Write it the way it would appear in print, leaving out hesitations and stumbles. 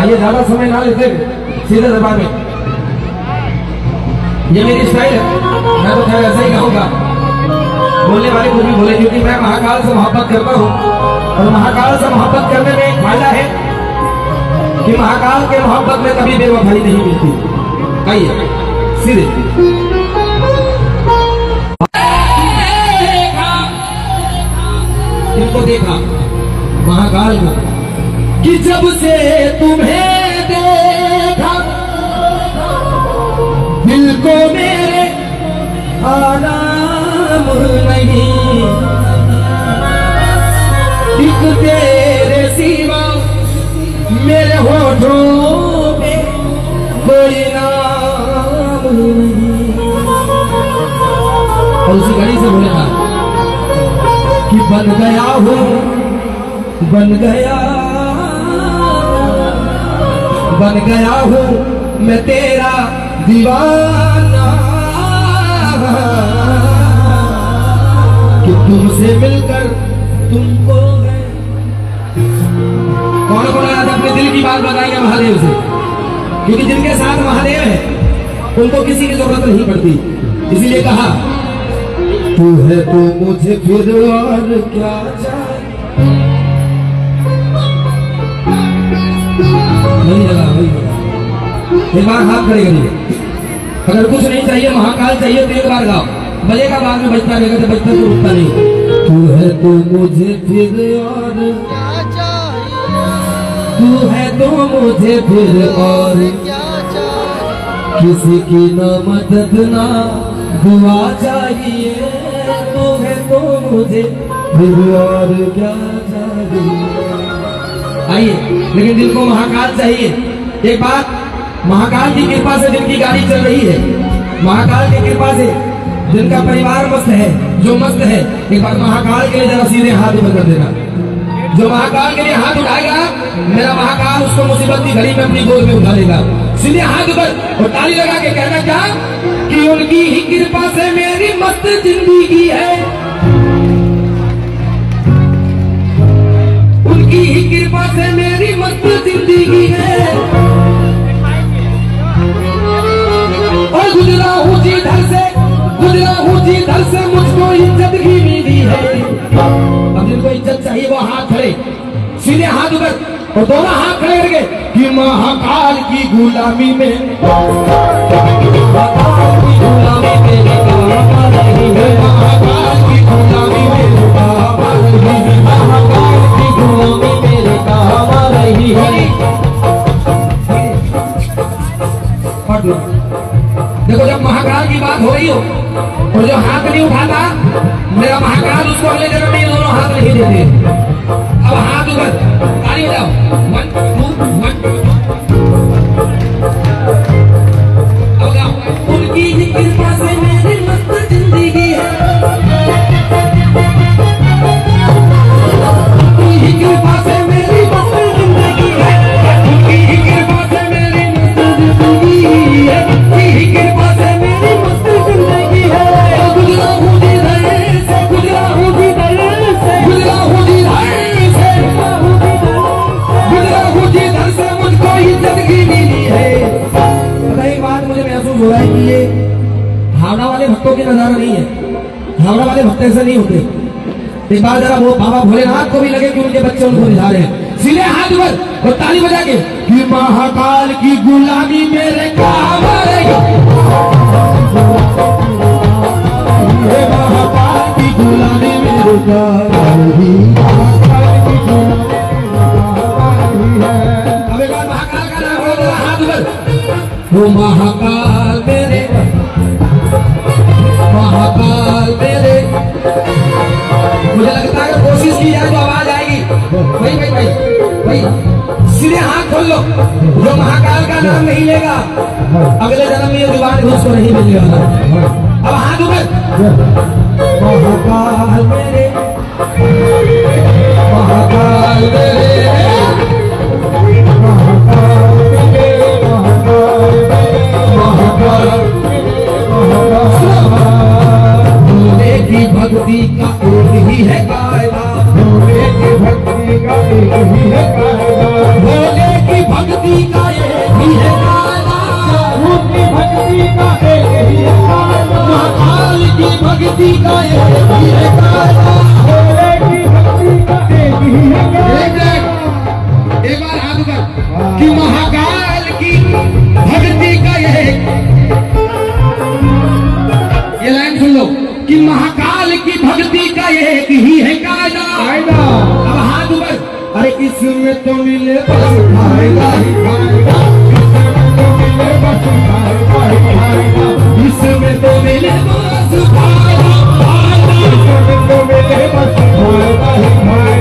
आइए, ज्यादा समय ना लेते, सीधे जबान में। ये मेरी स्टाइल है, मैं तो खैर ऐसा ही कहूँगा, बोलने वाले कुछ भी बोले, क्योंकि मैं महाकाल से मोहब्बत करता हूँ। और महाकाल से मोहब्बत करने में एक फायदा है कि महाकाल के मोहब्बत में कभी बेवफाई नहीं मिलती। आइए सीधे। इनको देखा महाकाल को कि जब से तुम्हें देखा दिल को मेरे आराम नहीं, एक तेरे सिवा मेरे होठों पे कोई नाम नहीं। और उसी घड़ी से बोले था कि बन गया हूँ, बन गया हूँ मैं तेरा दीवाना, कि तुमसे मिलकर तुमको है। कौन कौन आज अपने दिल की बात बताएंगे महादेव से, क्योंकि जिनके साथ महादेव है उनको किसी की जरूरत नहीं पड़ती। इसीलिए कहा तू है तो मुझे फिर और क्या चाहिए। नहीं लगा वही एक बार हाथ खड़े करिए। अगर कुछ नहीं चाहिए, महाकाल चाहिए, तो एक बार गाओ, बजेगा बाद में बजता रहेगा, तो बजता तो रुकता नहीं। तू है तो मुझे फिर और क्या चाहिए, तू है तो मुझे फिर और क्या चाहिए, किसी की न मदद ना दुआ चाहिए, तू है तो मुझे फिर और क्या चाहिए। आइए, लेकिन दिल को महाकाल चाहिए। एक बात, महाकाल की कृपा से जिनकी गाड़ी चल रही है, महाकाल की कृपा से जिनका परिवार मस्त है, जो मस्त है, एक बार महाकाल के लिए जरा सीधे हाथ ऊपर कर देना। जो महाकाल के लिए हाथ उठाएगा, मेरा महाकाल उसको मुसीबत की घड़ी में अपनी गोद में उठा लेगा। सीधे हाथ ऊपर और ताली लगा के कहना क्या कि उनकी ही कृपा से मेरी मस्त जिंदगी है, उनकी ही कृपा से मेरी मस्त जिंदगी है। और गुजरा हूँ जिधर से, गुजरा हूँ जिधर से मुझको इज्जत भी मिली है। अब जिनको इज्जत चाहिए वो हाथ खड़े, सीधे हाथ ऊपर और दोनों हाथ खड़े करके कि महाकाल की गुलामी में, महाकाल की गुलामी में महाकाल की गुलामी में महाकाल की गुलामी मेरे काम आ रही है। देखो, जब महाकाल की बात हो रही हो और जो हाथ नहीं उठाता, मेरा महाकाल उसको अगले जन्म में दोनों हाथ नहीं देते। अब हाथ ऊपर, ताली बजाओ, 1 2 1 2। अब गाओ, उनकी ही कृपा से मेरी मस्त जिंदगी है, उनकी ही कृपा से मेरी मस्त जिंदगी है, उनकी ही कृपा से मेरी मस्त जिंदगी है, उनकी ही कृपा से मेरी मस्त जिंदगी है। गुजरा हूँ जिधर से, गुजरा हूँ जिधर से, गुजरा हूँ जिधर से, गुजरा हूँ जिधर से मुझको इज्जत की मिली है। पता एक बात मुझे महसूस हो रहा है कि ये हावड़ा वाले भक्तों की नजारा नहीं है। हावड़ा वाले भक्त ऐसे नहीं होते। एक बार जरा वो बाबा भोलेनाथ को भी लगे कि उनके बच्चे उनको रिझा रहे हैं, सीधे हाथ ऊपर और ताली बजा के कि महाकाल की गुलामी मेरे काम आ रही है, महाकाल की गुलामी मेरे काम आ रही है। अब एक बार महाकाल का नाम हो, हाथ ऊपर, वो महाकाल मेरे, महाकाल मेरे। मुझे लगता है कोशिश की जाए तो आवाज आएगी। भाई भाई भाई भाई, सीधे हाथ खोल लो। जो महाकाल का नाम नहीं लेगा, अगले जन्म में ये दीवार भी उसको नहीं मिलने वाला। अब हाथ ऊपर, महाकाल मेरे, महाकाल मेरे, महाकाल मेरे, महाकाल भोले की भक्ति का एक ही है कायदा, भोले की भक्ति का एक ही है कायदा, भोले की भक्ति का एक ही है कायदा, रूप की भक्ति का एक ही है कायदा, महाकाल की भक्ति का एक ही है कायदा, भोले की भक्ति का एक ही है कायदा। एक बार हाथ ऊपर कि महाकाल की भक्ति का एक, ये लाइन सुन लो कि महाकाल की भक्ति का एक ही है कायदा। अब हाथ ऊपर, अरे इसमें तो मिले बस फायदा ही फायदा, इसमें तो मिले बस फायदा फायदा, इसमें तो मिले बस फायदा ही फायदा।